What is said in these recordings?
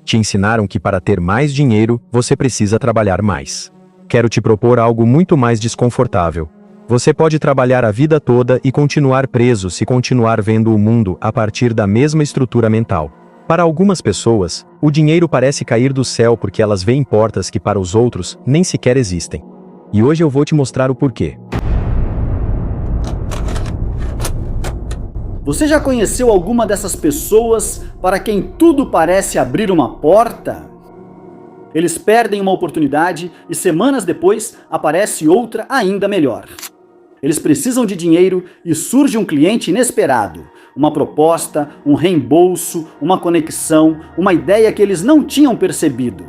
Te ensinaram que para ter mais dinheiro, você precisa trabalhar mais. Quero te propor algo muito mais desconfortável. Você pode trabalhar a vida toda e continuar preso se continuar vendo o mundo a partir da mesma estrutura mental. Para algumas pessoas, o dinheiro parece cair do céu porque elas veem portas que para os outros nem sequer existem. E hoje eu vou te mostrar o porquê. Você já conheceu alguma dessas pessoas para quem tudo parece abrir uma porta? Eles perdem uma oportunidade e semanas depois aparece outra ainda melhor. Eles precisam de dinheiro e surge um cliente inesperado, uma proposta, um reembolso, uma conexão, uma ideia que eles não tinham percebido.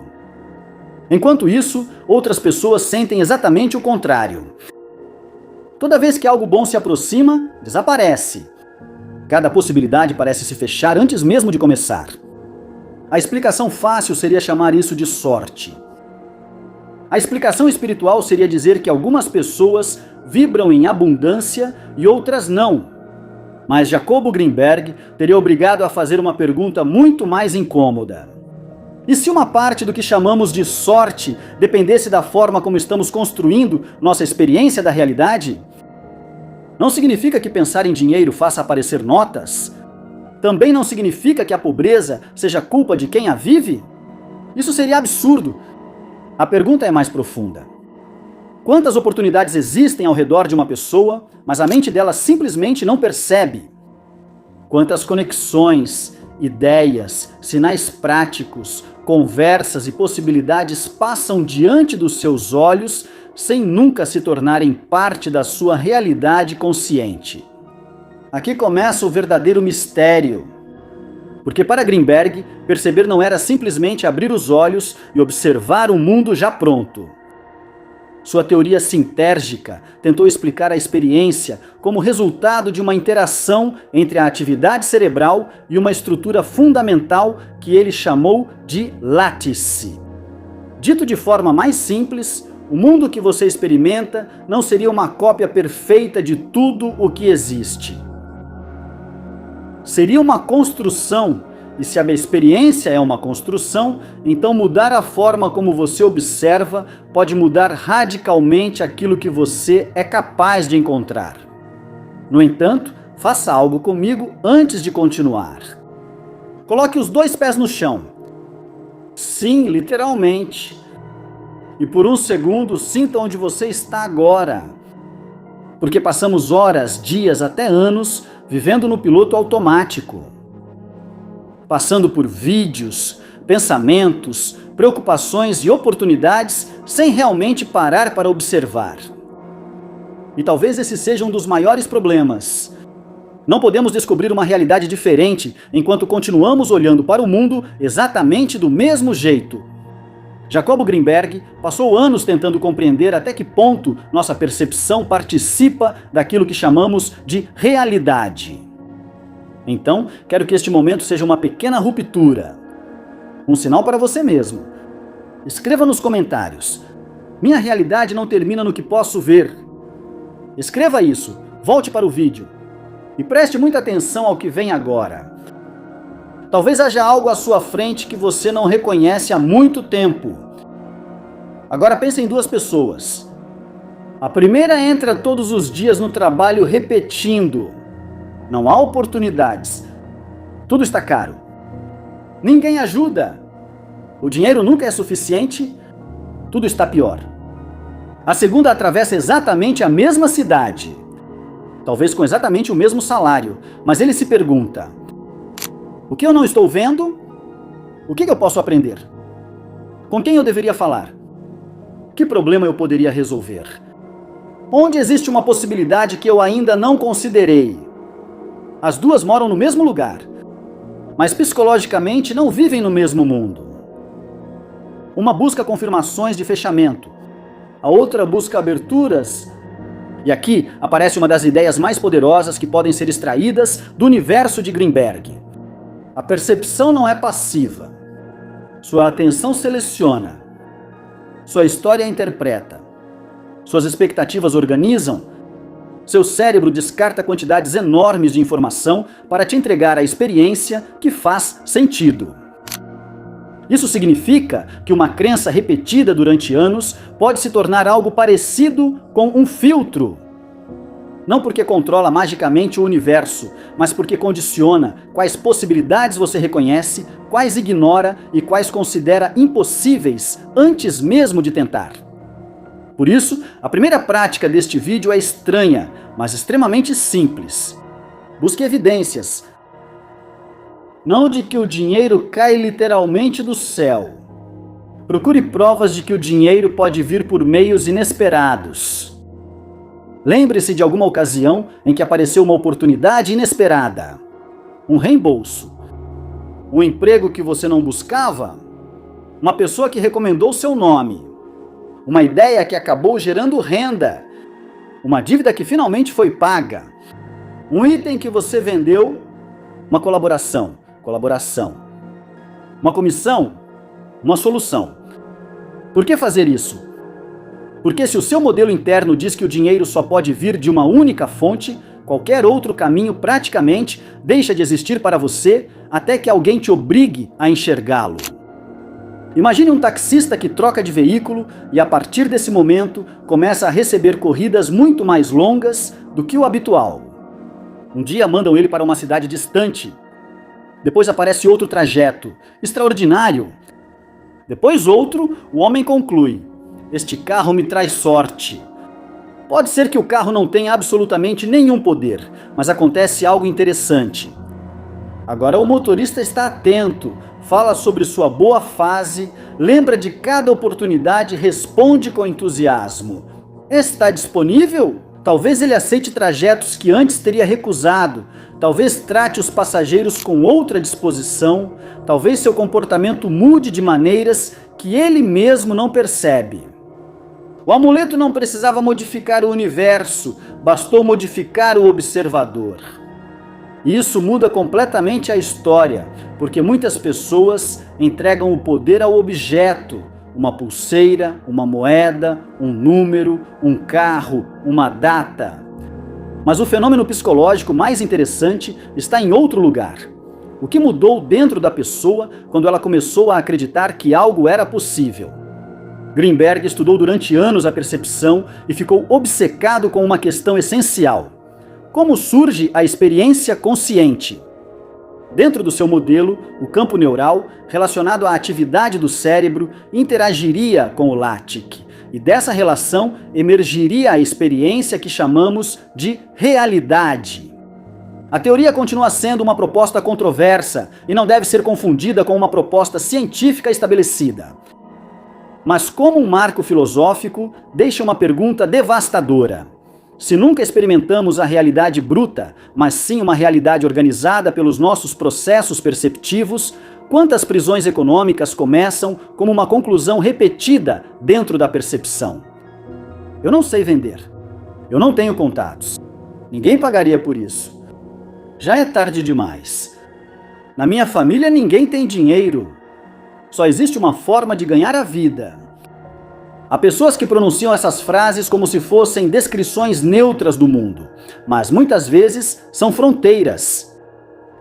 Enquanto isso, outras pessoas sentem exatamente o contrário. Toda vez que algo bom se aproxima, desaparece. Cada possibilidade parece se fechar antes mesmo de começar. A explicação fácil seria chamar isso de sorte. A explicação espiritual seria dizer que algumas pessoas vibram em abundância e outras não. Mas Jacobo Greenberg teria obrigado a fazer uma pergunta muito mais incômoda. E se uma parte do que chamamos de sorte dependesse da forma como estamos construindo nossa experiência da realidade? Não significa que pensar em dinheiro faça aparecer notas? Também não significa que a pobreza seja culpa de quem a vive? Isso seria absurdo. A pergunta é mais profunda. Quantas oportunidades existem ao redor de uma pessoa, mas a mente dela simplesmente não percebe? Quantas conexões, ideias, sinais práticos, conversas e possibilidades passam diante dos seus olhos sem nunca se tornarem parte da sua realidade consciente? Aqui começa o verdadeiro mistério. Porque para Greenberg, perceber não era simplesmente abrir os olhos e observar o mundo já pronto. Sua teoria sintérgica tentou explicar a experiência como resultado de uma interação entre a atividade cerebral e uma estrutura fundamental que ele chamou de látice. Dito de forma mais simples, o mundo que você experimenta não seria uma cópia perfeita de tudo o que existe. Seria uma construção, e se a experiência é uma construção, então mudar a forma como você observa pode mudar radicalmente aquilo que você é capaz de encontrar. No entanto, faça algo comigo antes de continuar. Coloque os 2 pés no chão. Sim, literalmente. E por um segundo, sinta onde você está agora. Porque passamos horas, dias, até anos vivendo no piloto automático. Passando por vídeos, pensamentos, preocupações e oportunidades sem realmente parar para observar. E talvez esse seja um dos maiores problemas. Não podemos descobrir uma realidade diferente enquanto continuamos olhando para o mundo exatamente do mesmo jeito. Jacobo Greenberg passou anos tentando compreender até que ponto nossa percepção participa daquilo que chamamos de realidade. Então, quero que este momento seja uma pequena ruptura. Um sinal para você mesmo. Escreva nos comentários: minha realidade não termina no que posso ver. Escreva isso, volte para o vídeo e preste muita atenção ao que vem agora. Talvez haja algo à sua frente que você não reconhece há muito tempo. Agora pense em 2 pessoas. A primeira entra todos os dias no trabalho repetindo: não há oportunidades. Tudo está caro. Ninguém ajuda. O dinheiro nunca é suficiente. Tudo está pior. A segunda atravessa exatamente a mesma cidade. Talvez com exatamente o mesmo salário. Mas ele se pergunta: o que eu não estou vendo? O que eu posso aprender? Com quem eu deveria falar? Que problema eu poderia resolver? Onde existe uma possibilidade que eu ainda não considerei? As 2 moram no mesmo lugar, mas psicologicamente não vivem no mesmo mundo. Uma busca confirmações de fechamento, a outra busca aberturas. E aqui aparece uma das ideias mais poderosas que podem ser extraídas do universo de Greenberg. A percepção não é passiva. Sua atenção seleciona. Sua história interpreta. Suas expectativas organizam. Seu cérebro descarta quantidades enormes de informação para te entregar a experiência que faz sentido. Isso significa que uma crença repetida durante anos pode se tornar algo parecido com um filtro. Não porque controla magicamente o universo, mas porque condiciona quais possibilidades você reconhece, quais ignora e quais considera impossíveis antes mesmo de tentar. Por isso, a primeira prática deste vídeo é estranha, mas extremamente simples. Busque evidências. Não de que o dinheiro cai literalmente do céu. Procure provas de que o dinheiro pode vir por meios inesperados. Lembre-se de alguma ocasião em que apareceu uma oportunidade inesperada. Um reembolso. Um emprego que você não buscava. Uma pessoa que recomendou seu nome. Uma ideia que acabou gerando renda. Uma dívida que finalmente foi paga. Um item que você vendeu. Uma colaboração. Uma comissão. Uma solução. Por que fazer isso? Porque se o seu modelo interno diz que o dinheiro só pode vir de uma única fonte, qualquer outro caminho praticamente deixa de existir para você até que alguém te obrigue a enxergá-lo. Imagine um taxista que troca de veículo e a partir desse momento começa a receber corridas muito mais longas do que o habitual. Um dia mandam ele para uma cidade distante. Depois aparece outro trajeto, extraordinário. Depois outro, o homem conclui: este carro me traz sorte. Pode ser que o carro não tenha absolutamente nenhum poder, mas acontece algo interessante. Agora o motorista está atento, fala sobre sua boa fase, lembra de cada oportunidade e responde com entusiasmo. Está disponível? Talvez ele aceite trajetos que antes teria recusado, talvez trate os passageiros com outra disposição, talvez seu comportamento mude de maneiras que ele mesmo não percebe. O amuleto não precisava modificar o universo, bastou modificar o observador. E isso muda completamente a história, porque muitas pessoas entregam o poder ao objeto, uma pulseira, uma moeda, um número, um carro, uma data. Mas o fenômeno psicológico mais interessante está em outro lugar. O que mudou dentro da pessoa quando ela começou a acreditar que algo era possível? Greenberg estudou durante anos a percepção e ficou obcecado com uma questão essencial: como surge a experiência consciente? Dentro do seu modelo, o campo neural, relacionado à atividade do cérebro, interagiria com o LATIC, e dessa relação emergiria a experiência que chamamos de realidade. A teoria continua sendo uma proposta controversa e não deve ser confundida com uma proposta científica estabelecida. Mas como um marco filosófico, deixa uma pergunta devastadora. Se nunca experimentamos a realidade bruta, mas sim uma realidade organizada pelos nossos processos perceptivos, quantas prisões econômicas começam como uma conclusão repetida dentro da percepção? Eu não sei vender. Eu não tenho contatos. Ninguém pagaria por isso. Já é tarde demais. Na minha família ninguém tem dinheiro. Só existe uma forma de ganhar a vida. Há pessoas que pronunciam essas frases como se fossem descrições neutras do mundo, mas muitas vezes são fronteiras.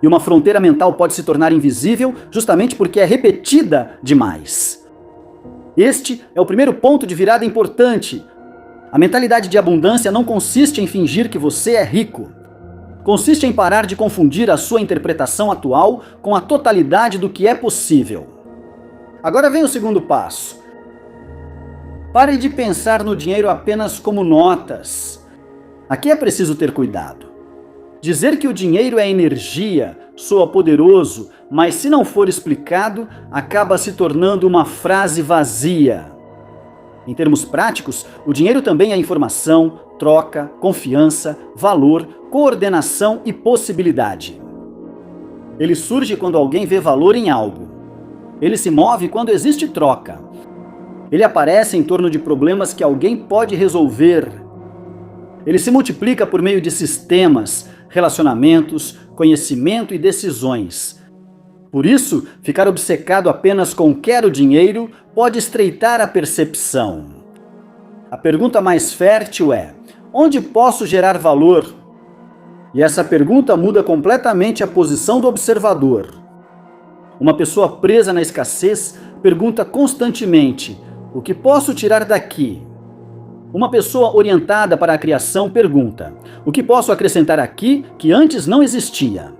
E uma fronteira mental pode se tornar invisível justamente porque é repetida demais. Este é o primeiro ponto de virada importante. A mentalidade de abundância não consiste em fingir que você é rico. Consiste em parar de confundir a sua interpretação atual com a totalidade do que é possível. Agora vem o segundo passo. Pare de pensar no dinheiro apenas como notas. Aqui é preciso ter cuidado. Dizer que o dinheiro é energia soa poderoso, mas se não for explicado, acaba se tornando uma frase vazia. Em termos práticos, o dinheiro também é informação, troca, confiança, valor, coordenação e possibilidade. Ele surge quando alguém vê valor em algo. Ele se move quando existe troca. Ele aparece em torno de problemas que alguém pode resolver. Ele se multiplica por meio de sistemas, relacionamentos, conhecimento e decisões. Por isso, ficar obcecado apenas com quero dinheiro pode estreitar a percepção. A pergunta mais fértil é: onde posso gerar valor? E essa pergunta muda completamente a posição do observador. Uma pessoa presa na escassez pergunta constantemente: o que posso tirar daqui? Uma pessoa orientada para a criação pergunta: o que posso acrescentar aqui que antes não existia?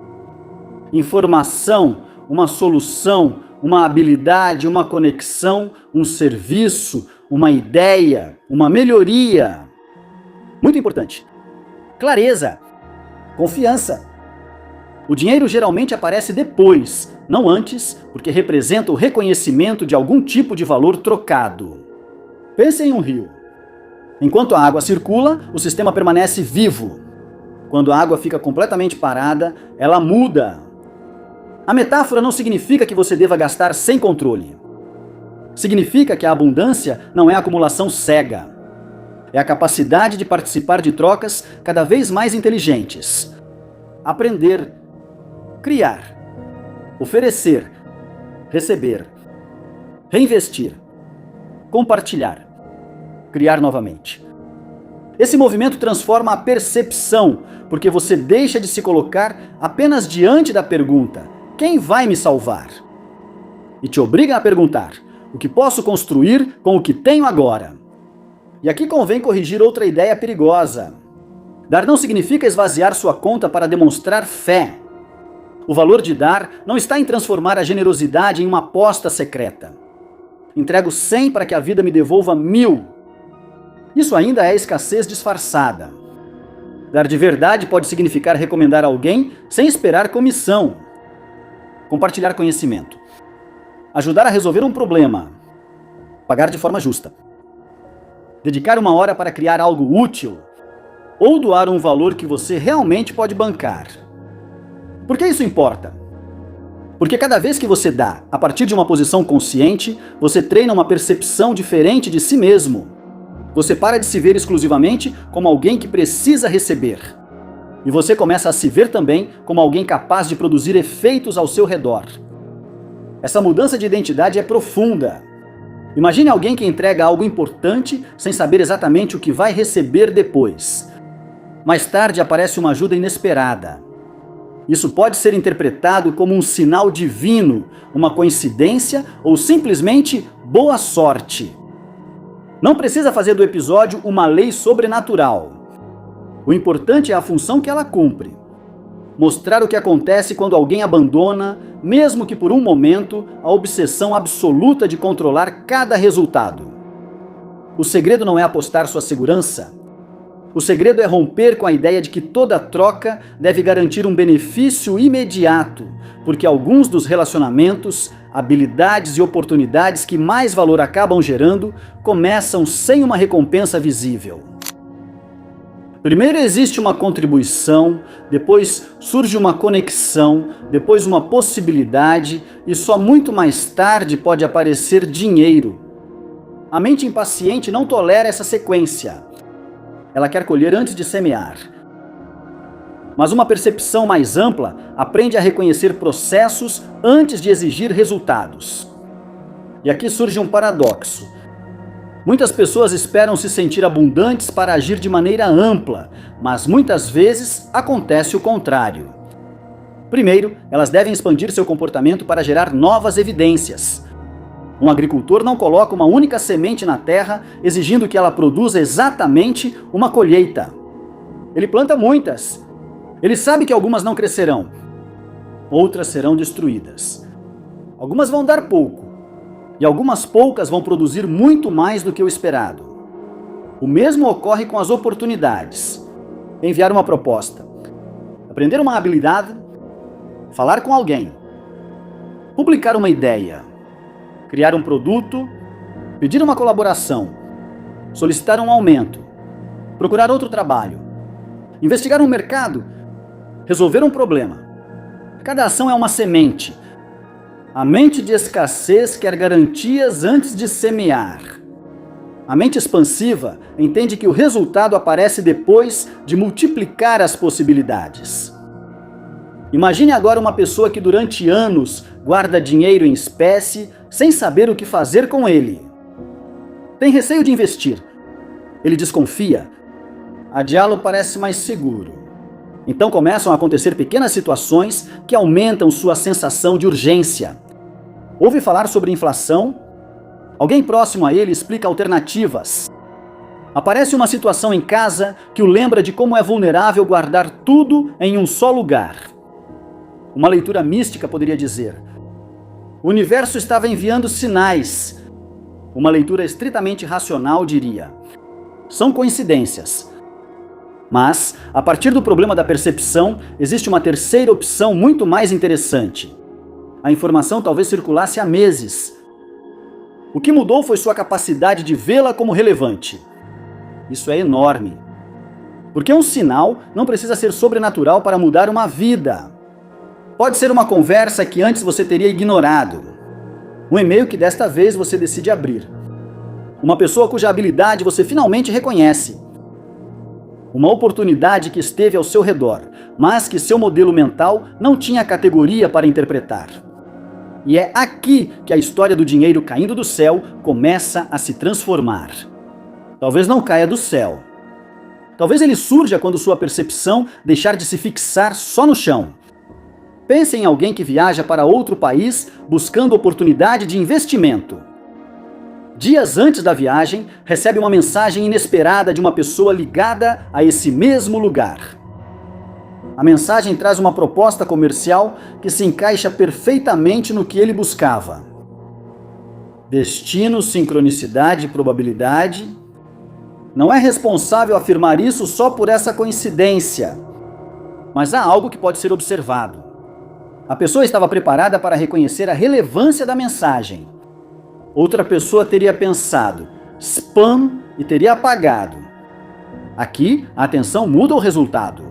Informação, uma solução, uma habilidade, uma conexão, um serviço, uma ideia, uma melhoria. Muito importante. Clareza, confiança. O dinheiro geralmente aparece depois, não antes, porque representa o reconhecimento de algum tipo de valor trocado. Pense em um rio. Enquanto a água circula, o sistema permanece vivo. Quando a água fica completamente parada, ela muda. A metáfora não significa que você deva gastar sem controle. Significa que a abundância não é acumulação cega. É a capacidade de participar de trocas cada vez mais inteligentes. Aprender, criar, oferecer, receber, reinvestir, compartilhar, criar novamente. Esse movimento transforma a percepção, porque você deixa de se colocar apenas diante da pergunta: quem vai me salvar? E te obriga a perguntar: o que posso construir com o que tenho agora? E aqui convém corrigir outra ideia perigosa. Dar não significa esvaziar sua conta para demonstrar fé. O valor de dar não está em transformar a generosidade em uma aposta secreta. Entrego 100 para que a vida me devolva 1000. Isso ainda é escassez disfarçada. Dar de verdade pode significar recomendar alguém sem esperar comissão. Compartilhar conhecimento. Ajudar a resolver um problema. Pagar de forma justa. Dedicar 1 hora para criar algo útil. Ou doar um valor que você realmente pode bancar. Por que isso importa? Porque cada vez que você dá, a partir de uma posição consciente, você treina uma percepção diferente de si mesmo. Você para de se ver exclusivamente como alguém que precisa receber. E você começa a se ver também como alguém capaz de produzir efeitos ao seu redor. Essa mudança de identidade é profunda. Imagine alguém que entrega algo importante sem saber exatamente o que vai receber depois. Mais tarde aparece uma ajuda inesperada. Isso pode ser interpretado como um sinal divino, uma coincidência ou simplesmente boa sorte. Não precisa fazer do episódio uma lei sobrenatural. O importante é a função que ela cumpre. Mostrar o que acontece quando alguém abandona, mesmo que por um momento, a obsessão absoluta de controlar cada resultado. O segredo não é apostar sua segurança. O segredo é romper com a ideia de que toda troca deve garantir um benefício imediato, porque alguns dos relacionamentos, habilidades e oportunidades que mais valor acabam gerando começam sem uma recompensa visível. Primeiro existe uma contribuição, depois surge uma conexão, depois uma possibilidade e só muito mais tarde pode aparecer dinheiro. A mente impaciente não tolera essa sequência. Ela quer colher antes de semear. Mas uma percepção mais ampla aprende a reconhecer processos antes de exigir resultados. E aqui surge um paradoxo. Muitas pessoas esperam se sentir abundantes para agir de maneira ampla, mas muitas vezes acontece o contrário. Primeiro, elas devem expandir seu comportamento para gerar novas evidências. Um agricultor não coloca uma única semente na terra exigindo que ela produza exatamente uma colheita. Ele planta muitas. Ele sabe que algumas não crescerão. Outras serão destruídas. Algumas vão dar pouco. E algumas poucas vão produzir muito mais do que o esperado. O mesmo ocorre com as oportunidades. Enviar uma proposta. Aprender uma habilidade. Falar com alguém. Publicar uma ideia. Criar um produto, pedir uma colaboração, solicitar um aumento, procurar outro trabalho, investigar um mercado, resolver um problema. Cada ação é uma semente. A mente de escassez quer garantias antes de semear. A mente expansiva entende que o resultado aparece depois de multiplicar as possibilidades. Imagine agora uma pessoa que durante anos guarda dinheiro em espécie sem saber o que fazer com ele. Tem receio de investir. Ele desconfia. Adiá-lo parece mais seguro. Então começam a acontecer pequenas situações que aumentam sua sensação de urgência. Ouve falar sobre inflação? Alguém próximo a ele explica alternativas. Aparece uma situação em casa que o lembra de como é vulnerável guardar tudo em um só lugar. Uma leitura mística poderia dizer: o universo estava enviando sinais. Uma leitura estritamente racional diria: são coincidências. Mas, a partir do problema da percepção, existe uma terceira opção muito mais interessante. A informação talvez circulasse há meses. O que mudou foi sua capacidade de vê-la como relevante. Isso é enorme. Porque um sinal não precisa ser sobrenatural para mudar uma vida. Pode ser uma conversa que antes você teria ignorado. Um e-mail que desta vez você decide abrir. Uma pessoa cuja habilidade você finalmente reconhece. Uma oportunidade que esteve ao seu redor, mas que seu modelo mental não tinha categoria para interpretar. E é aqui que a história do dinheiro caindo do céu começa a se transformar. Talvez não caia do céu. Talvez ele surja quando sua percepção deixar de se fixar só no chão. Pense em alguém que viaja para outro país buscando oportunidade de investimento. Dias antes da viagem, recebe uma mensagem inesperada de uma pessoa ligada a esse mesmo lugar. A mensagem traz uma proposta comercial que se encaixa perfeitamente no que ele buscava. Destino, sincronicidade e probabilidade. Não é responsável afirmar isso só por essa coincidência, mas há algo que pode ser observado. A pessoa estava preparada para reconhecer a relevância da mensagem. Outra pessoa teria pensado spam e teria apagado. Aqui, a atenção muda o resultado.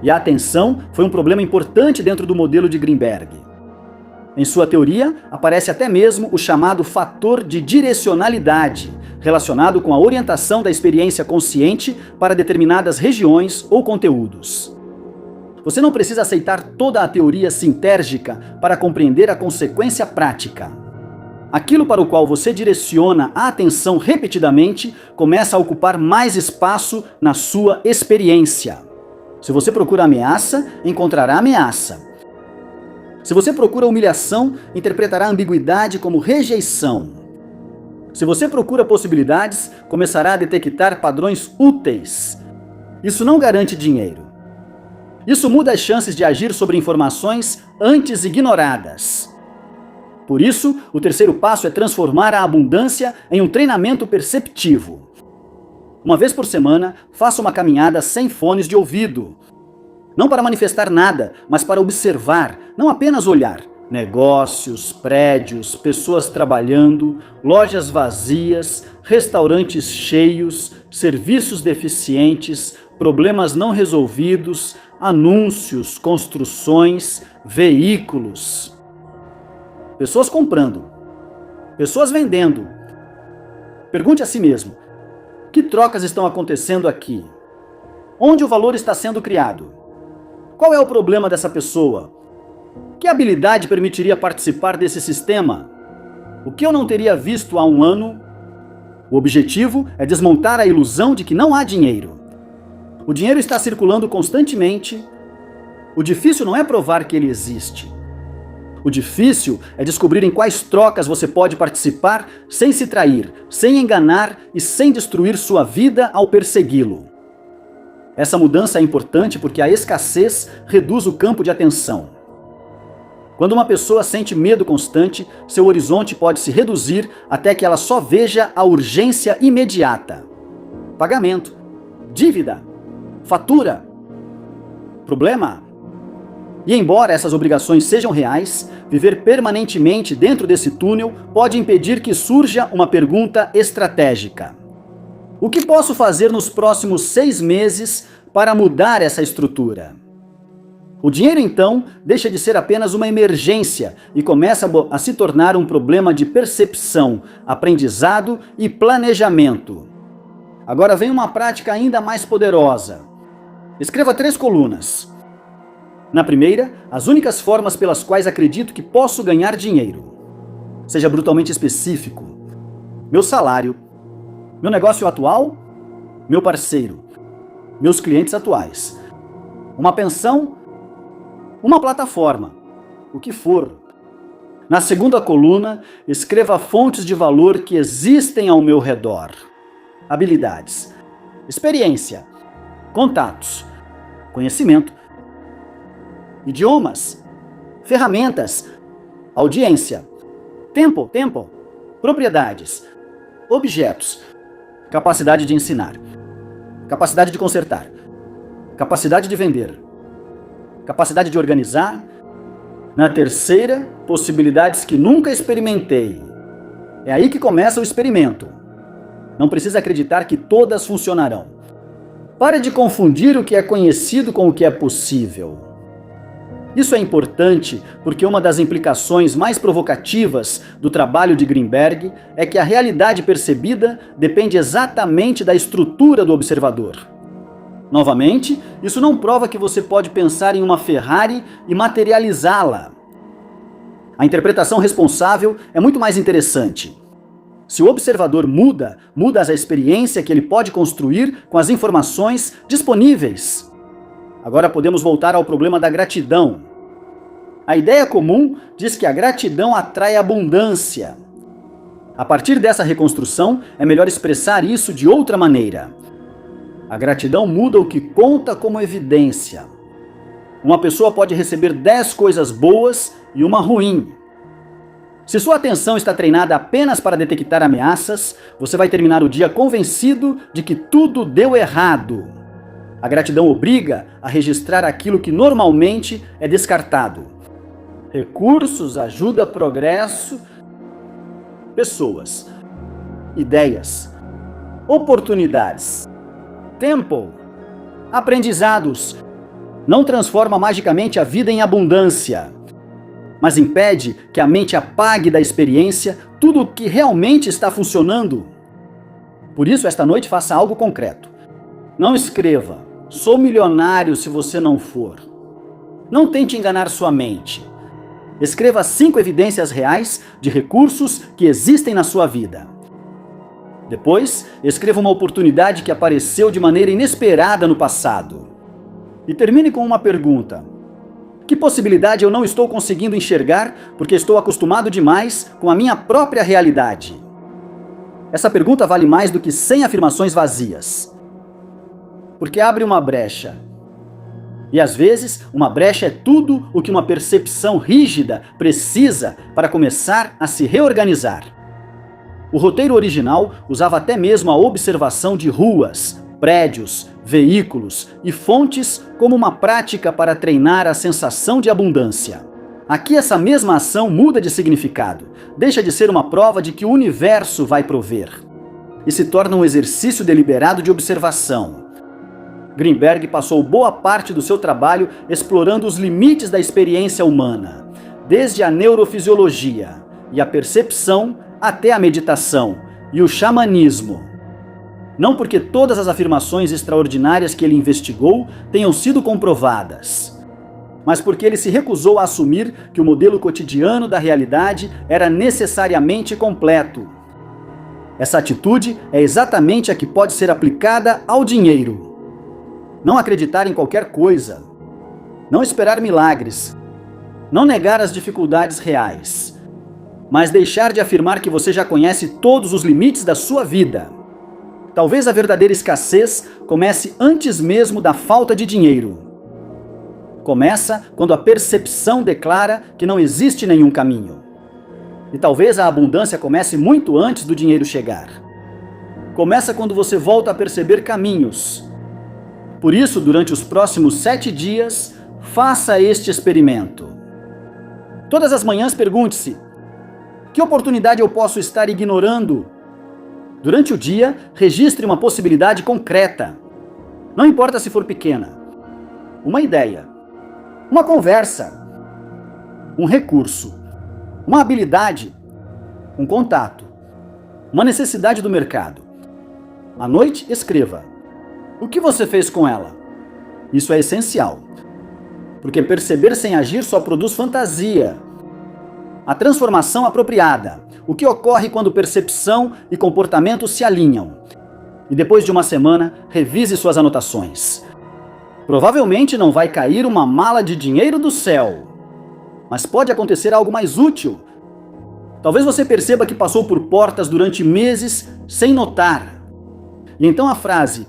E a atenção foi um problema importante dentro do modelo de Greenberg. Em sua teoria, aparece até mesmo o chamado fator de direcionalidade, relacionado com a orientação da experiência consciente para determinadas regiões ou conteúdos. Você não precisa aceitar toda a teoria sintérgica para compreender a consequência prática. Aquilo para o qual você direciona a atenção repetidamente começa a ocupar mais espaço na sua experiência. Se você procura ameaça, encontrará ameaça. Se você procura humilhação, interpretará a ambiguidade como rejeição. Se você procura possibilidades, começará a detectar padrões úteis. Isso não garante dinheiro. Isso muda as chances de agir sobre informações antes ignoradas. Por isso, o terceiro passo é transformar a abundância em um treinamento perceptivo. Uma vez por semana, faça uma caminhada sem fones de ouvido. Não para manifestar nada, mas para observar, não apenas olhar. Negócios, prédios, pessoas trabalhando, lojas vazias, restaurantes cheios, serviços deficientes, problemas não resolvidos, anúncios, construções, veículos. Pessoas comprando, pessoas vendendo. Pergunte a si mesmo: que trocas estão acontecendo aqui? Onde o valor está sendo criado? Qual é o problema dessa pessoa? Que habilidade permitiria participar desse sistema? O que eu não teria visto há um ano? O objetivo é desmontar a ilusão de que não há dinheiro. O dinheiro está circulando constantemente. O difícil não é provar que ele existe. O difícil é descobrir em quais trocas você pode participar sem se trair, sem enganar e sem destruir sua vida ao persegui-lo. Essa mudança é importante porque a escassez reduz o campo de atenção. Quando uma pessoa sente medo constante, seu horizonte pode se reduzir até que ela só veja a urgência imediata. Pagamento, dívida, fatura, problema. E embora essas obrigações sejam reais, viver permanentemente dentro desse túnel pode impedir que surja uma pergunta estratégica. O que posso fazer nos próximos 6 meses para mudar essa estrutura? O dinheiro, então, deixa de ser apenas uma emergência e começa a se tornar um problema de percepção, aprendizado e planejamento. Agora vem uma prática ainda mais poderosa. Escreva 3 colunas. Na primeira, as únicas formas pelas quais acredito que posso ganhar dinheiro. Seja brutalmente específico. Meu salário, meu negócio atual, meu parceiro, meus clientes atuais, uma pensão, uma plataforma, o que for. Na segunda coluna, escreva fontes de valor que existem ao meu redor. Habilidades: experiência, contatos, conhecimento, idiomas, ferramentas, audiência, tempo, propriedades, objetos, capacidade de ensinar, capacidade de consertar, capacidade de vender, capacidade de organizar. Na terceira, possibilidades que nunca experimentei. É aí que começa o experimento. Não precisa acreditar que todas funcionarão. Pare de confundir o que é conhecido com o que é possível. Isso é importante porque uma das implicações mais provocativas do trabalho de Greenberg é que a realidade percebida depende exatamente da estrutura do observador. Novamente, isso não prova que você pode pensar em uma Ferrari e materializá-la. A interpretação responsável é muito mais interessante. Se o observador muda a experiência que ele pode construir com as informações disponíveis. Agora podemos voltar ao problema da gratidão. A ideia comum diz que a gratidão atrai abundância. A partir dessa reconstrução, é melhor expressar isso de outra maneira. A gratidão muda o que conta como evidência. Uma pessoa pode receber 10 coisas boas e uma ruim. Se sua atenção está treinada apenas para detectar ameaças, você vai terminar o dia convencido de que tudo deu errado. A gratidão obriga a registrar aquilo que normalmente é descartado. Recursos, ajuda, progresso, pessoas, ideias, oportunidades. Tempo, aprendizados, não transforma magicamente a vida em abundância, mas impede que a mente apague da experiência tudo o que realmente está funcionando. Por isso, esta noite faça algo concreto. Não escreva, sou milionário se você não for. Não tente enganar sua mente. Escreva 5 evidências reais de recursos que existem na sua vida. Depois, escreva uma oportunidade que apareceu de maneira inesperada no passado. E termine com uma pergunta. Que possibilidade eu não estou conseguindo enxergar porque estou acostumado demais com a minha própria realidade? Essa pergunta vale mais do que 100 afirmações vazias. Porque abre uma brecha. E às vezes, uma brecha é tudo o que uma percepção rígida precisa para começar a se reorganizar. O roteiro original usava até mesmo a observação de ruas, prédios, veículos e fontes como uma prática para treinar a sensação de abundância. Aqui essa mesma ação muda de significado, deixa de ser uma prova de que o universo vai prover e se torna um exercício deliberado de observação. Greenberg passou boa parte do seu trabalho explorando os limites da experiência humana, desde a neurofisiologia e a percepção até a meditação e o xamanismo. Não porque todas as afirmações extraordinárias que ele investigou tenham sido comprovadas, mas porque ele se recusou a assumir que o modelo cotidiano da realidade era necessariamente completo. Essa atitude é exatamente a que pode ser aplicada ao dinheiro. Não acreditar em qualquer coisa, não esperar milagres, não negar as dificuldades reais, mas deixar de afirmar que você já conhece todos os limites da sua vida. Talvez a verdadeira escassez comece antes mesmo da falta de dinheiro. Começa quando a percepção declara que não existe nenhum caminho. E talvez a abundância comece muito antes do dinheiro chegar. Começa quando você volta a perceber caminhos. Por isso, durante os próximos 7 dias, faça este experimento. Todas as manhãs pergunte-se: que oportunidade eu posso estar ignorando? Durante o dia, registre uma possibilidade concreta. Não importa se for pequena. Uma ideia, uma conversa, um recurso, uma habilidade, um contato, uma necessidade do mercado. À noite, escreva: o que você fez com ela? Isso é essencial, porque perceber sem agir só produz fantasia. A transformação apropriada, o que ocorre quando percepção e comportamento se alinham. E depois de uma semana, revise suas anotações. Provavelmente não vai cair uma mala de dinheiro do céu, mas pode acontecer algo mais útil Talvez você perceba que passou por portas durante meses sem notar. E então a frase,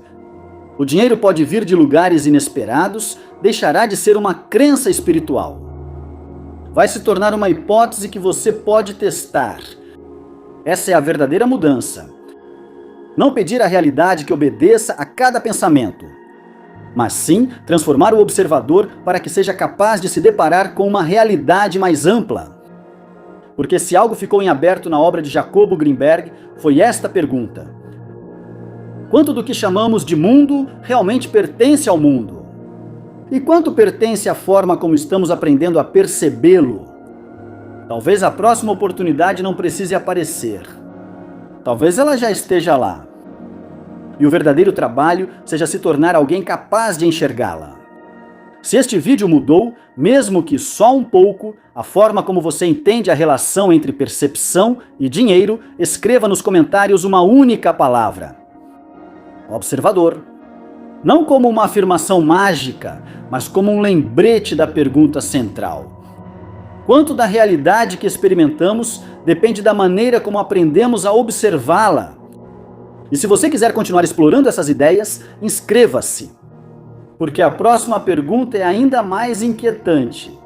o dinheiro pode vir de lugares inesperados, deixará de ser uma crença espiritual. Vai se tornar uma hipótese que você pode testar. Essa é a verdadeira mudança. Não pedir a realidade que obedeça a cada pensamento, mas sim transformar o observador para que seja capaz de se deparar com uma realidade mais ampla. Porque se algo ficou em aberto na obra de Jacobo Greenberg, foi esta pergunta: quanto do que chamamos de mundo realmente pertence ao mundo? E quanto pertence à forma como estamos aprendendo a percebê-lo? Talvez a próxima oportunidade não precise aparecer. Talvez ela já esteja lá. E o verdadeiro trabalho seja se tornar alguém capaz de enxergá-la. Se este vídeo mudou, mesmo que só um pouco, a forma como você entende a relação entre percepção e dinheiro, escreva nos comentários uma única palavra: observador. Não como uma afirmação mágica, mas como um lembrete da pergunta central. Quanto da realidade que experimentamos depende da maneira como aprendemos a observá-la. E se você quiser continuar explorando essas ideias, inscreva-se, porque a próxima pergunta é ainda mais inquietante.